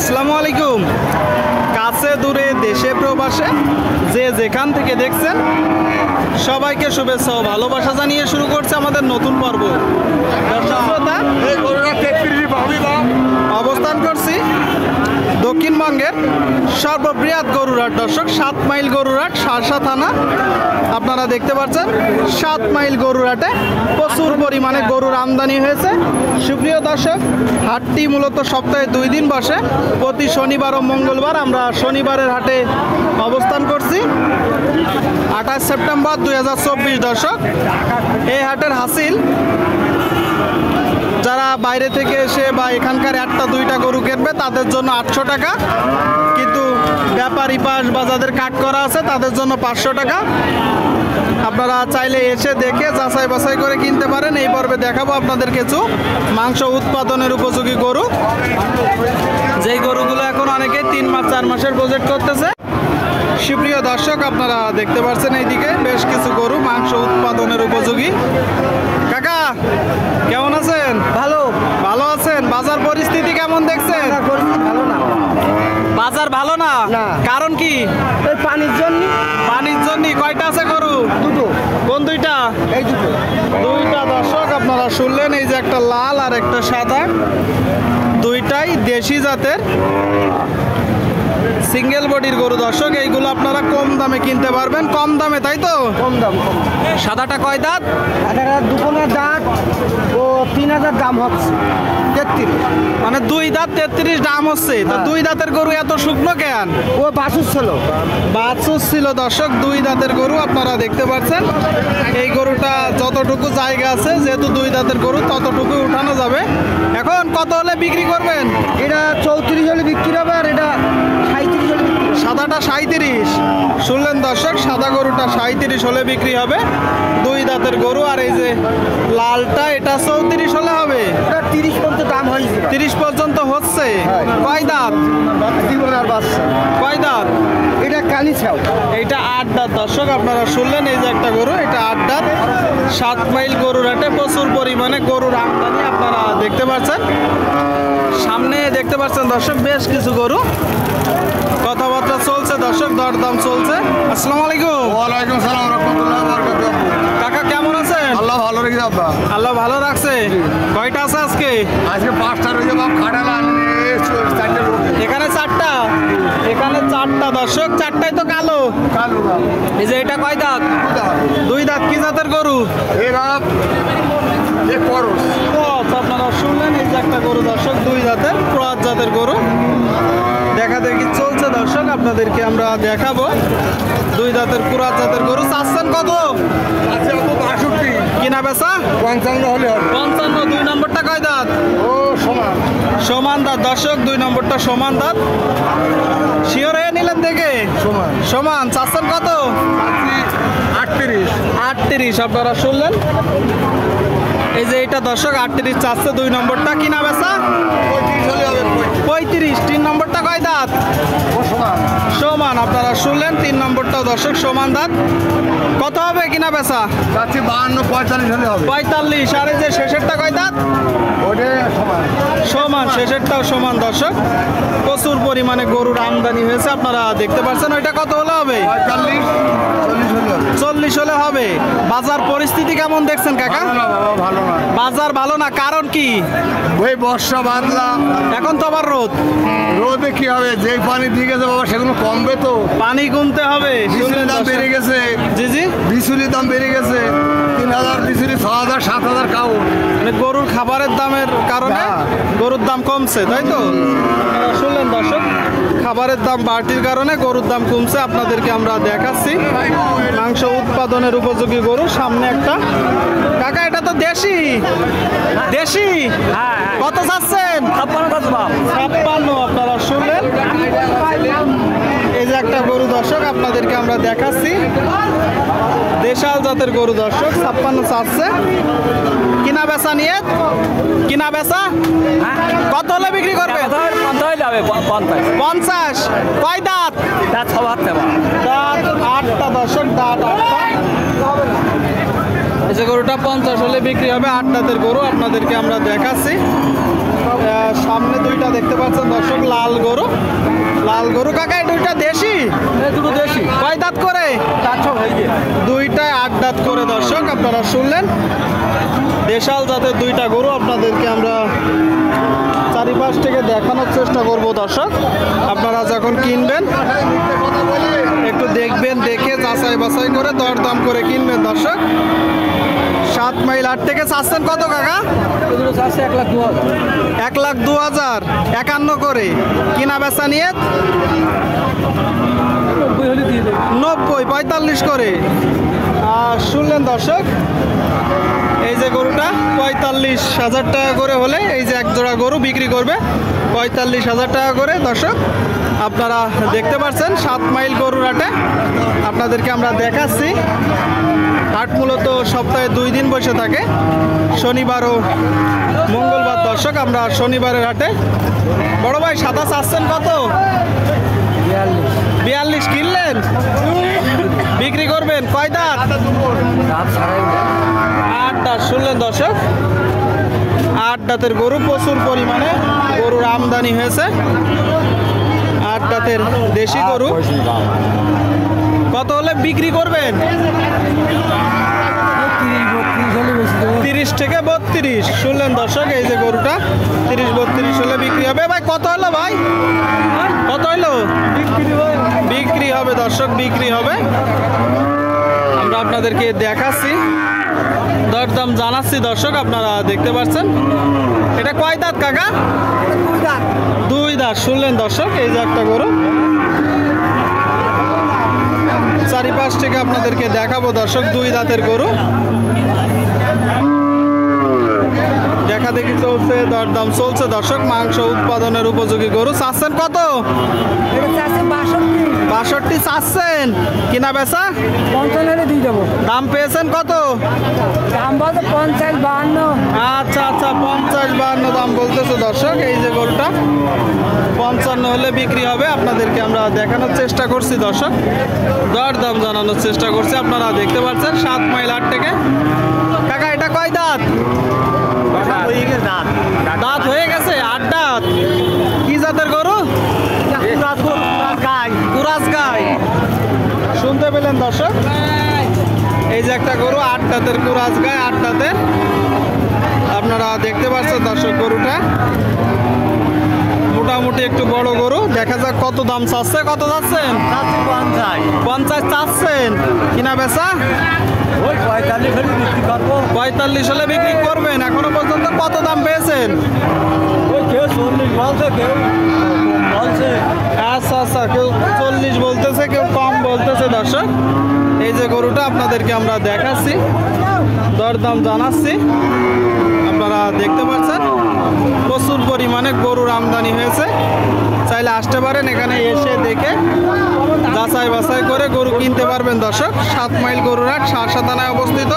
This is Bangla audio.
আসসালামু আলাইকুম। কাছে দূরে দেশে প্রবাসে যে যেখান থেকে দেখছেন সবাইকে শুভেচ্ছা ও ভালোবাসা জানিয়ে শুরু করছে আমাদের নতুন পর্ব। দর্শক শ্রোতা, অবস্থান করছি দক্ষিণবঙ্গের সর্ববৃহৎ গরুরহাট। দর্শক, 7 মাইল গরুরহাট, শার্শা থানা। আপনারা দেখতে পাচ্ছেন 7 মাইল গরুরহাটে প্রচুর পরিমাণে গরুর আমদানি হয়েছে। সুপ্রিয় দর্শক, হাটটি মূলত সপ্তাহে 2 দিন বসে, প্রতি শনিবার ও মঙ্গলবার। আমরা শনিবারের হাটে অবস্থান করছি 28 সেপ্টেম্বর 2024। দর্শক, এই হাটের হাসিল যারা বাইরে থেকে এসে বা এখানকার 1টা-2টা গরু কিনবে তাদের জন্য 800 টাকা, কিন্তু ব্যাপারী পাশ বা যাদের কাট করা আছে তাদের জন্য 500 টাকা। আপনারা চাইলে এসে দেখে যাচাই বাছাই করে কিনতে পারেন। এই পর্বে দেখাবো আপনাদের কিছু মাংস উৎপাদনের উপযোগী গরু, যেই গরুগুলো এখন অনেকে 3 মাস 4 মাসের প্রজেক্ট করতেছে। সুপ্রিয় দর্শক, আপনারা দেখতে পাচ্ছেন এইদিকে বেশ কিছু গরু মাংস উৎপাদনের উপযোগী। কাকা কেমন আছেন? ভালো আছেন। বাজার পরিস্থিতি কেমন দেখছেন? ভালো না, বাজার ভালো না। কারণ কি? পানির জন্য। কয়টা আছে গরু? 2টো। কোন 2টা? এই 2টা। দর্শক, আপনারা শুনলেন, এই যে একটা লাল আর একটা সাদা, 2টাই দেশি জাতের সিঙ্গেল বডির গরু। দর্শক, এইগুলো আপনারা কম দামে কিনতে পারবেন। কম দামে, তাই তো? কম দাম। সাদাটা কয় দাঁত? দুপুরের দাঁত ও 3000 দাম হচ্ছে। 33, মানে 2 দাঁত 33 দাম হচ্ছে। তো 2 দাঁতের গরু এত শুকনো কেন? ও বাছুর ছিল। দর্শক, 2 দাঁতের গরু আপনারা দেখতে পাচ্ছেন। এই গরুটা যতটুকু জায়গা আছে, যেহেতু 2 দাঁতের গরু, ততটুকু উঠানো যাবে। এখন কত হলে বিক্রি করবেন? এটা 34 হলে বিক্রি হবে, আর এটা 37 হলে বিক্রি হবে। সাদাটা 37 শুনলেন দর্শক, সাদা গরুটা 37 হলে বিক্রি হবে, 2 দাঁতের গরু। আর এই যে লালটা, এটা 34 হলে হবে। এটা 30 পর্যন্ত দাম হয়েছে। 30 পর্যন্ত হচ্ছে। কয় দাঁত? জীবনের বাচ্চা। কয় দাঁত? এটা কানি ছাও। এইটা 8 দাঁত। দর্শক, আপনারা শুনলেন, এই যে একটা গরু, এটা 8 দাঁত। 7 মাইল গরুর হাটে প্রচুর পরিমাণে গরুর আমদানি আপনারা দেখতে পাচ্ছেন। সামনে দেখতে পাচ্ছেন দর্শক বেশ কিছু গরু, কথাবার্তা চলছে। দর্শক, দরদাম চলছে। আসসালামু আলাইকুম। ওয়ালাইকুম সালাম রাহমাতুল্লাহি ওয়া বারাকাতুহু। কাকা কেমন আছেন? আল্লাহ ভালো রেখেছে আব্বা। আল্লাহ ভালো রাখছে। কয়টা আছে আজকে? আজকে 5টা রয়েছে বাপ, খাটালা নিয়ে 4টে লোক। এখানে 4টা। এখানে 4টা। দর্শক, 4টাই তো কালো। কালো বাপ। এই যে এটা কয় দাঁত? 2 দাঁত। কি জাতের গরু? এ বাপ, এ করস। আপনারা শুনলেন, এই যে একটা গরু। দর্শক, 2 দাঁতের ক্রস জাতের গরু দেখা দেখি চলছে। দর্শক, আপনাদেরকে আমরা দেখাবো 2 দাঁতের ক্রস জাতের গরু। চাচ্ছেন কত? আছে বাপ 62। কিনা বেচা 55 হলে হবে। 55। 2 নম্বরটা কয় দাঁত? ও সমান দাঁত। দর্শক, 2 নম্বরটা সমান দাঁত। শিওর হয়ে নিলেন দেখে? সমান। চাচ্ছেন কত? 38। আপনারা শুনলেন, এই যে এটা দর্শক 38 চাচ্ছে। 2 নম্বরটা কিনা বেচা 35 হলে হবে। 35। 3 নম্বরটা কয় দাঁত? সমান। আপনারা শুনলেন, 3 নম্বরটাও দর্শক সমান দাঁত। কত হবে কিনা বেচা? যাচ্ছি 52, 45 হলে হবে। 45। আর এই যে শেষেরটা কয় দাঁত? ওটা সমান। শেষেরটাও সমান। দর্শক, প্রচুর পরিমাণে গরুর আমদানি হয়েছে, আপনারা দেখতে পাচ্ছেন। ওইটা কত হলে হবে? 45, 40 হলে হবে। 40 হলে হবে। বাজার পরিস্থিতি কেমন দেখছেন কাকা? ভালো না বাবা, ভালো না। বাজার ভালো না। কারণ কি? ওই বর্ষা বাঁধলাম, এখন তো আবার রোদ। রোদে কি হবে? যেই পানি দিয়ে গেছে বাবা, সেগুলো কমবে তো। পানি কমতে হবে। বিচুলির দাম বেড়ে গেছে। জি। বিচুলির দাম বেড়ে গেছে। 3000 বিচুলি, 6000, 7000 কাউ। মানে গরুর খাবারের দামের কারণে গরুর দাম কমছে, তাই তো? আপনারা শুনলেন দর্শক, খাবারের দাম বাড়তির কারণে গরুর দাম কমছে। আপনাদেরকে আমরা দেখাচ্ছি মাংস উৎপাদনের উপযোগী গরু। সামনে একটা। কাকা, এটা তো দেশি। কত চাচ্ছেন? 56। আপনারা শুনলেন, এই যে একটা গরু। দর্শক, আপনাদেরকে আমরা দেখাচ্ছি দেশাল জাতের গরু। দর্শক, 56 চাচ্ছে। কিনা বেচা নিয়ে? কিনা বেচা কত হলে বিক্রি করবে? 50। কয় দাঁত? দাঁত 8টা। দর্শক, দাঁত 8টা। এই যে গরুটা 50 হলে বিক্রি হবে। 8 দাঁতের গরু আপনাদেরকে আমরা দেখাচ্ছি। সামনে দুইটা দেখতে পাচ্ছেন দর্শক, লাল গরু। লাল গরু কাকা, এই দুইটা দেশি? দুটো দেশি কয় দাঁত করে? 400 হয়ে গিয়ে দুইটায় 8 দাঁত করে দর্শক, আপনারা শুনলেন। দেশাল জাতের দুইটা গরু আপনাদেরকে আমরা চারিপাশ থেকে দেখানোর চেষ্টা করব দর্শক। আপনারা যখন কিনবেন একটু দেখবেন, দেখে যাচাই বাছাই করে দরদাম করে কিনবেন দর্শক। 7 মাইল হাট থেকে চাচ্ছেন কত কাকা? দুটো চাচ্ছে 1,02,000 1,02,000 51 করে। কিনা বেচা নিয়ে 90 হলে দিয়ে দেবে। 90 45 করে। শুনলেন দর্শক, এই যে গরুটা 45,000 টাকা করে হলে এই যে এক জোড়া গরু বিক্রি করবে 45,000 টাকা করে দর্শক। আপনারা দেখতে পাচ্ছেন 7 মাইল গরুর হাটে আপনাদেরকে আমরা দেখাচ্ছি। হাট মূলত সপ্তাহে 2 দিন বসে থাকে, শনিবার ও মঙ্গলবার দর্শক। আমরা শনিবারের হাটে। বড় ভাই সাদা চাচ্ছেন কত? 42 কিনলেন, বিক্রি করবেন কয় দাঁত? 8 দাঁত। শুনলেন দর্শক, 8 দাঁতের গরু, প্রচুর পরিমাণে গরুর আমদানি হয়েছে। 8 দাঁতের দেশি গরু। কত হলে বিক্রি করবেন? 30 থেকে 32। শুনলেন দর্শক, এই যে গরুটা 30-32 হলে বিক্রি হবে। ভাই কত হলো ভাই? কত হলো? বিক্রি হবে দর্শক, বিক্রি হবে। আমরা আপনাদেরকে দেখাচ্ছি, দরদাম জানাচ্ছি দর্শক। আপনারা দেখতে পাচ্ছেন। এটা কয় দাঁত কাকা? 2 দাঁত। শুনলেন দর্শক, এই যে একটা গরু। চারিপাশ থেকে আপনাদেরকে দেখাবো দর্শক, 2 দাঁতের গরু। দেখা দেখি চলছে, দরদাম চলছে দর্শক। মাংস উৎপাদনের উপযোগী গরু। চাচ্ছেন কত? 62 চাচ্ছেন। কিনা বেচা? 55 দিয়ে দেবো। দাম পেয়েছেন কত? দাম বলতে 50-52। আচ্ছা আচ্ছা, 50-52 দাম বলতেছে দর্শক। এই যে গরুটা 55 হলে বিক্রি হবে। আপনাদেরকে আমরা দেখানোর চেষ্টা করছি দর্শক, দরদাম জানানোর চেষ্টা করছি। আপনারা দেখতে পাচ্ছেন 7 মাইল হাট থেকে। কাকা এটা কয় দাঁত? দাঁত হয়ে গেছে, 8 দাঁত। কি জাতের গরু? কুরাস গাই। শুনতে পেলেন দর্শক, এই যে একটা গরু 8 দাঁতের কুরাস গাই, 8 দাঁতের। আপনারা দেখতে পাচ্ছেন দর্শক, গরুটা মোটামুটি একটু বড় গরু। দেখা যাক কত দাম চাচ্ছে। কত চাচ্ছেন? 50 চাচ্ছেন। কিনা বেচা? 45 হলে বিক্রি করবেন। এখনো পর্যন্ত কত দাম পেয়েছেন? আচ্ছা আচ্ছা, কেউ 40 বলতেছে, কেউ কম বলতেছে দর্শক। এই যে গরুটা আপনাদেরকে আমরা দেখাচ্ছি, দরদাম জানাচ্ছি। আপনারা দেখতে পাচ্ছেন প্রচুর পরিমাণে গরুর আমদানি হয়েছে। চাইলে আসতে পারেন, এখানে এসে দেখে যাচাই বাছাই করে গরু কিনতে পারবেন দর্শক। 7 মাইল গরুর হাট, শার্শা থানায় অবস্থিত।